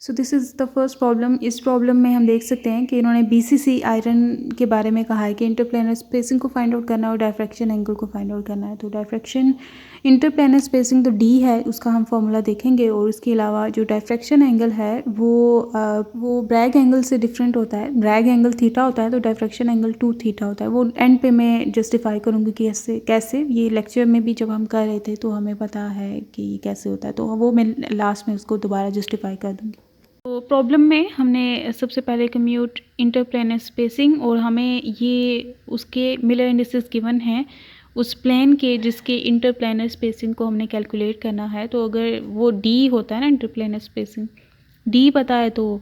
So this is the first problem. इस problem में हम देख सकते हैं कि इन्होंने बीसीसी आयरन के बारे में कहा है कि इंटरप्लेनर स्पेसिंग को फाइंड आउट करना है और डायफ्रैक्शन एंगल को फाइंड आउट करना है। तो डायफ्रैक्शन इंटरप्लेनर स्पेसिंग तो डी है, उसका हम फॉर्मूला देखेंगे। और इसके अलावा जो डायफ्रैक्शन एंगल है वो ब्रैग एंगल से डिफरेंट होता है। ब्रैग एंगल थीटा होता है तो डायफ्रैक्शन एंगल 2 थीटा होता है। वो एंड पे मैं जस्टिफाई करूँगी कि कैसे ये लेक्चर में भी जब हम कर रहे थे तो हमें पता है कि कैसे होता है, तो वो मैं लास्ट में उसको दोबारा जस्टिफाई कर दूँगी। तो प्रॉब्लम में हमने सबसे पहले कम्यूट इंटरप्लेनर स्पेसिंग और हमें ये उसके मिलर इंडिसेस गिवन हैं उस प्लेन के जिसके इंटरप्लेनर स्पेसिंग को हमने कैलकुलेट करना है। तो अगर वो डी होता है ना, इंटरप्लेनर स्पेसिंग डी पता है तो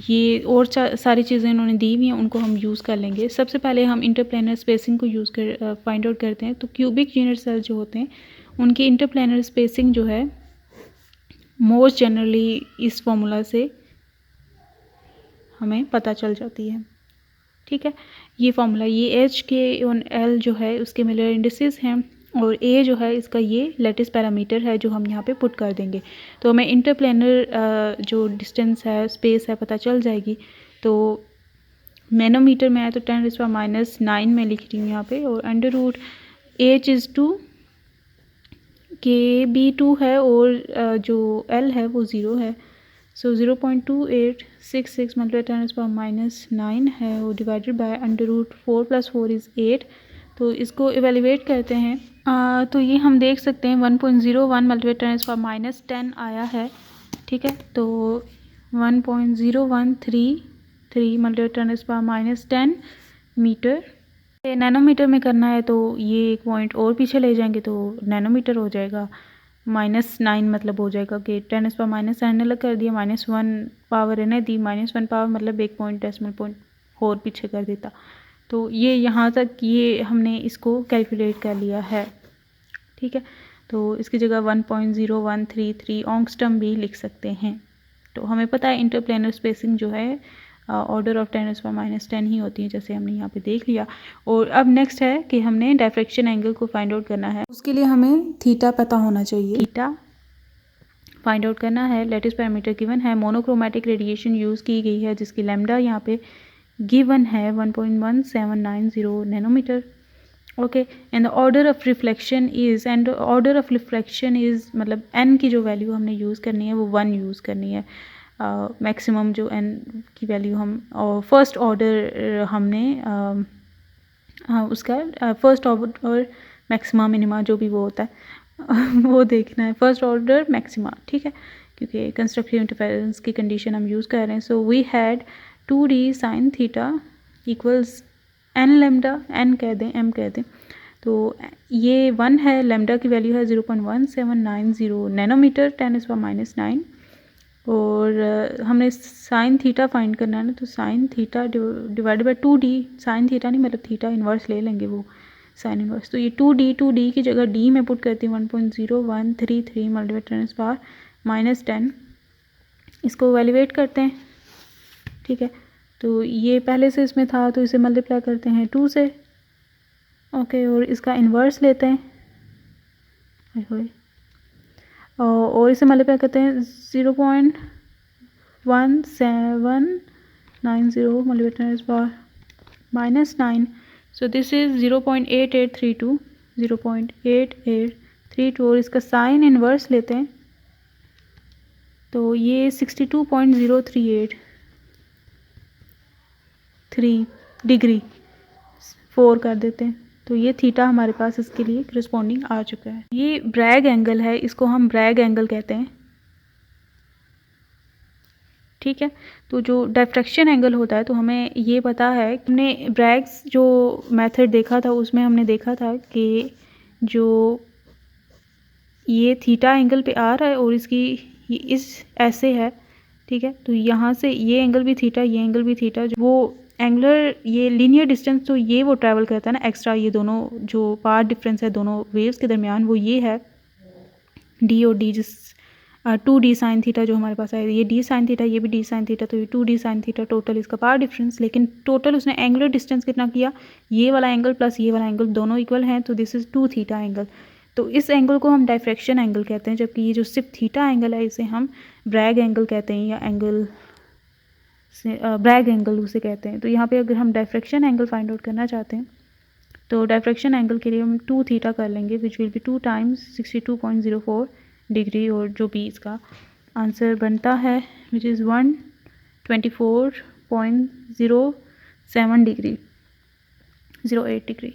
ये और सारी चीज़ें इन्होंने दी हुई हैं उनको हम यूज़ कर लेंगे। सबसे पहले हम इंटरप्लेनर स्पेसिंग को यूज़ कर फाइंड आउट करते हैं। तो क्यूबिक यूनिट सेल जो होते हैं उनकी इंटरप्लेनर स्पेसिंग जो है मोस्ट जनरली इस फॉर्मूला से हमें पता चल जाती है। ठीक है, ये फॉर्मूला, ये एच के और एल जो है उसके मिलर इंडिसेस हैं और ए जो है इसका ये लेटिस पैरामीटर है जो हम यहाँ पे पुट कर देंगे। तो हमें इंटरप्लेनर जो डिस्टेंस है, स्पेस है, पता चल जाएगी। तो नैनोमीटर में है तो 10⁻⁹ में लिख रही हूँ यहाँ पे। और अंडर रूट एच इज़ 2 के बी 2 है और जो एल है वो 0 है। सो 0.2866 मतलब 10⁻⁹ है और divided by under root 4 + 4 is 8। तो इसको इवेल्युएट करते हैं तो ये हम देख सकते हैं 1.01 मतलब 10⁻⁻10 आया है। ठीक है, तो 1.0133 मतलब 10⁻⁻10 मीटर। नैनोमीटर में करना है तो ये एक पॉइंट और पीछे ले जाएंगे तो नैनोमीटर हो जाएगा। -9 मतलब हो जाएगा कि 10⁻⁻9 अलग कर दिया, -1 पावर इन्हें दी, -1 पावर मतलब एक पॉइंट डेसिमल पॉइंट और पीछे कर देता। तो ये यहाँ तक ये हमने इसको कैलकुलेट कर लिया है। ठीक है, तो इसकी जगह 1.0133 ऑंगस्ट्रम भी लिख सकते हैं। तो हमें पता है इंटरप्लेनर स्पेसिंग जो है ऑर्डर ऑफ 10⁻⁻10 ही होती है, जैसे हमने यहाँ पे देख लिया। और अब नेक्स्ट है कि हमने डायफ्रैक्शन एंगल को फाइंड आउट करना है। उसके लिए हमें थीटा पता होना चाहिए। थीटा फाइंड आउट करना है। लेटिस पैरामीटर गिवन है, मोनोक्रोमैटिक रेडिएशन यूज़ की गई है जिसकी लैम्डा यहाँ पे गिवन है 1.1790 nanometre. Okay, and the order of reflection is मतलब n की जो वैल्यू हमने यूज़ करनी है वो 1 यूज़ करनी है। मैक्सिमम जो n की वैल्यू हम फर्स्ट ऑर्डर हमने उसका फर्स्ट ऑर्डर मैक्सिमा मिनिमा जो भी वो होता है वो देखना है, फर्स्ट ऑर्डर मैक्सिमा। ठीक है, क्योंकि कंस्ट्रक्टिव इंटरफेरेंस की कंडीशन हम यूज़ कर रहे हैं। So we had 2d sin theta equals n lambda, n कह दें, m कह दें, तो ये 1 है, लैम्डा की वैल्यू है 0.1790 नैनोमीटर 10⁻⁹ और हमने साइन थीटा फाइंड करना है ना, तो sine theta divided by 2d, sine theta नहीं मतलब थीटा इन्वर्स ले लेंगे वो साइन इन्वर्स। तो ये 2d की जगह d में पुट करती हूँ 1.0133 मल्टीप्लाई 10⁻⁻10। इसको वैल्यूएट करते हैं। ठीक है, तो ये पहले से इसमें था तो इसे मल्टीप्लाई करते हैं 2 से। ओके, और इसका इन्वर्स लेते हैं और इसे मल्टीप्लाई करते हैं 0.1790 मल्टीप्लाई -9। सो दिस इज़ 0.8832 0.8832 और इसका साइन इन्वर्स लेते हैं तो ये 62.0383 डिग्री 4 कर देते हैं। तो ये थीटा हमारे पास इसके लिए करस्पॉन्डिंग आ चुका है। ये ब्रैग एंगल है, इसको हम ब्रैग एंगल कहते हैं। ठीक है, तो जो डायफ्रैक्शन एंगल होता है तो हमें ये पता है, हमने ब्रैग्स जो मेथड देखा था उसमें हमने देखा था कि जो ये थीटा एंगल पे आ रहा है और इसकी ये इस ऐसे है। ठीक है, तो यहाँ से ये एंगल भी थीटा, ये एंगल भी थीटा, जो वो एंगुलर ये लीनियर डिस्टेंस तो ये वो ट्रैवल करता है ना एक्स्ट्रा, ये दोनों जो पार्ट डिफरेंस है दोनों वेव्स के दरमियान वो ये है डी और डी, जिस 2d साइन थीटा जो हमारे पास है, ये d साइन थीटा, ये भी d साइन थीटा, तो ये 2d साइन थीटा टोटल इसका पार्ट डिफरेंस। लेकिन टोटल उसने एंगुलर डिस्टेंस कितना किया, ये वाला एंगल प्लस ये वाला एंगल दोनों इक्वल हैं तो दिस इज़ 2 थीटा एंगल। तो इस एंगल को हम डायफ्रैक्शन एंगल कहते हैं, जबकि ये जो सिर्फ थीटा एंगल है इसे हम ब्रैग एंगल कहते हैं, या एंगल से ब्रैग एंगल उसे कहते हैं। तो यहाँ पे अगर हम डायफ्रैक्शन एंगल फाइंड आउट करना चाहते हैं तो डायफ्रैक्शन एंगल के लिए हम 2 थीटा कर लेंगे, which will be 2 times 62.04 degree, और जो भी इसका आंसर बनता है विच इज़ 124.07 डिग्री, 08 डिग्री।